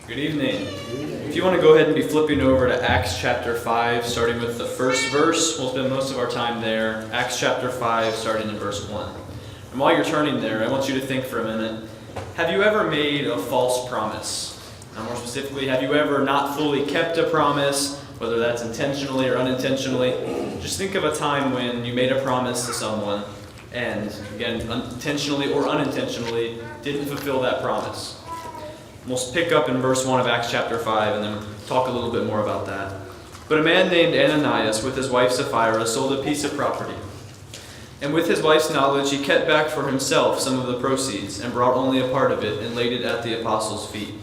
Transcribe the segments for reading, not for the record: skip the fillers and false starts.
Good evening. If you want to go ahead and be flipping over to Acts chapter 5, starting with the first verse, we'll spend most of our time there. Acts chapter 5, starting in verse 1. And while you're turning there, I want you to think for a minute. Have you ever made a false promise? Now, more specifically, have you ever not fully kept a promise, whether that's intentionally or unintentionally? Just think of a time when you made a promise to someone and, again, intentionally or unintentionally, didn't fulfill that promise. We'll pick up in verse 1 of Acts chapter 5 and then talk a little bit more about that. But a man named Ananias with his wife Sapphira sold a piece of property. And with his wife's knowledge he kept back for himself some of the proceeds and brought only a part of it and laid it at the apostles' feet.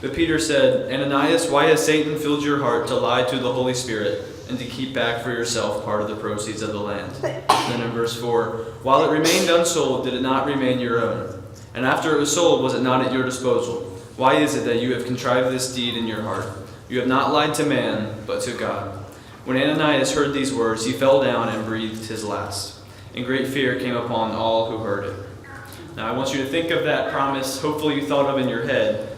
But Peter said, Ananias, why has Satan filled your heart to lie to the Holy Spirit and to keep back for yourself part of the proceeds of the land? Then in verse 4, while it remained unsold, did it not remain your own? And after it was sold, was it not at your disposal? Why is it that you have contrived this deed in your heart? You have not lied to man, but to God. When Ananias heard these words, he fell down and breathed his last. And great fear came upon all who heard it. Now I want you to think of that promise, hopefully you thought of in your head,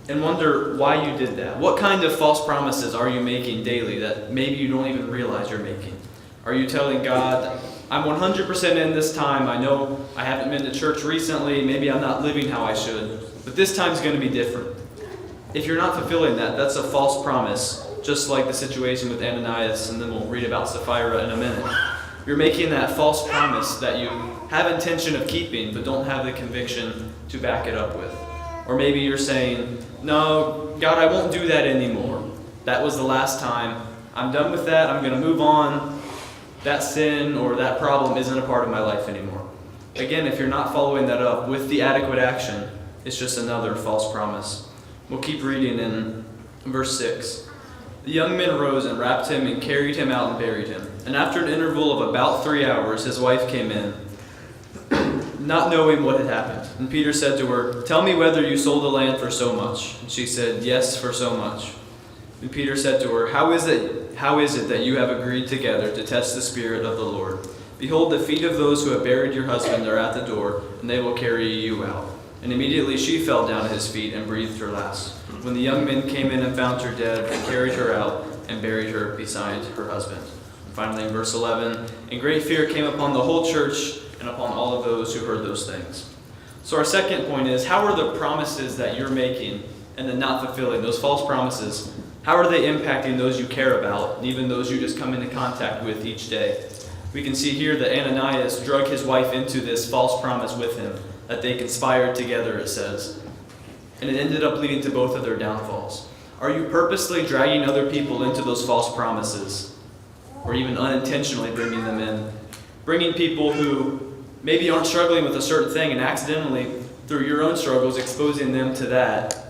and wonder why you did that. What kind of false promises are you making daily that maybe you don't even realize you're making? Are you telling God, I'm 100% in this time. I know I haven't been to church recently. Maybe I'm not living how I should. But this time's going to be different. If you're not fulfilling that, that's a false promise, just like the situation with Ananias, and then we'll read about Sapphira in a minute. You're making that false promise that you have intention of keeping, but don't have the conviction to back it up with. Or maybe you're saying, no, God, I won't do that anymore. That was the last time. I'm done with that. I'm going to move on. That sin or that problem isn't a part of my life anymore. Again, if you're not following that up with the adequate action, it's just another false promise. We'll keep reading in verse 6. The young men rose and wrapped him and carried him out and buried him. And after an interval of about 3 hours, his wife came in, not knowing what had happened. And Peter said to her, tell me whether you sold the land for so much. And she said, yes, for so much. And Peter said to her, How is it that you have agreed together to test the Spirit of the Lord? Behold, the feet of those who have buried your husband are at the door, and they will carry you out. And immediately she fell down at his feet and breathed her last. When the young men came in and found her dead, they carried her out and buried her beside her husband. And finally, in verse 11, and great fear came upon the whole church and upon all of those who heard those things. So our second point is, how are the promises that you're making and then not fulfilling, those false promises, how are they impacting those you care about, and even those you just come into contact with each day? We can see here that Ananias drug his wife into this false promise with him, that they conspired together, it says. And it ended up leading to both of their downfalls. Are you purposely dragging other people into those false promises, or even unintentionally bringing them in? Bringing people who maybe aren't struggling with a certain thing and accidentally, through your own struggles, exposing them to that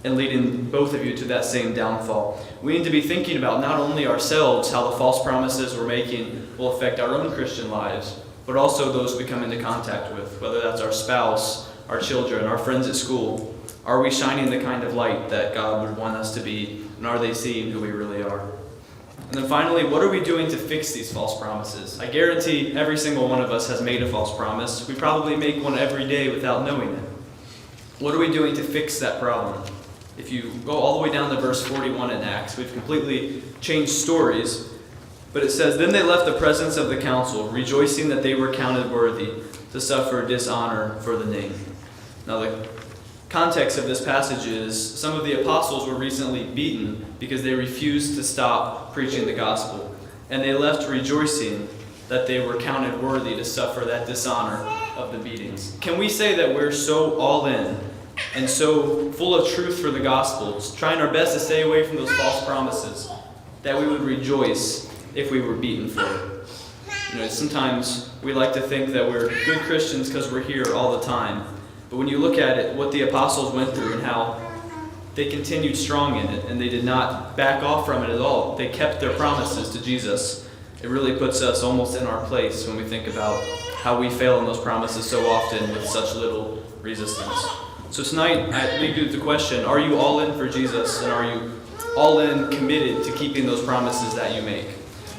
and leading both of you to that same downfall. We need to be thinking about not only ourselves, how the false promises we're making will affect our own Christian lives, but also those we come into contact with, whether that's our spouse, our children, our friends at school. Are we shining the kind of light that God would want us to be, and are they seeing who we really are? And then finally, what are we doing to fix these false promises? I guarantee every single one of us has made a false promise. We probably make one every day without knowing it. What are we doing to fix that problem? If you go all the way down to verse 41 in Acts, we've completely changed stories. But it says, then they left the presence of the council, rejoicing that they were counted worthy to suffer dishonor for the name. Now the context of this passage is some of the apostles were recently beaten because they refused to stop preaching the gospel. And they left rejoicing that they were counted worthy to suffer that dishonor of the beatings. Can we say that we're so all in and so full of truth for the gospel, trying our best to stay away from those false promises, that we would rejoice if we were beaten for it? Sometimes we like to think that we're good Christians because we're here all the time. But when you look at it, what the apostles went through and how they continued strong in it, and they did not back off from it at all. They kept their promises to Jesus. It really puts us almost in our place when we think about how we fail in those promises so often with such little resistance. So tonight, I leave you with the question, are you all in for Jesus, and are you all in committed to keeping those promises that you make?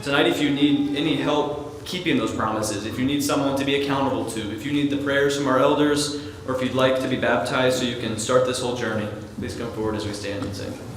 Tonight, if you need any help keeping those promises, if you need someone to be accountable to, if you need the prayers from our elders, or if you'd like to be baptized so you can start this whole journey, please come forward as we stand and sing.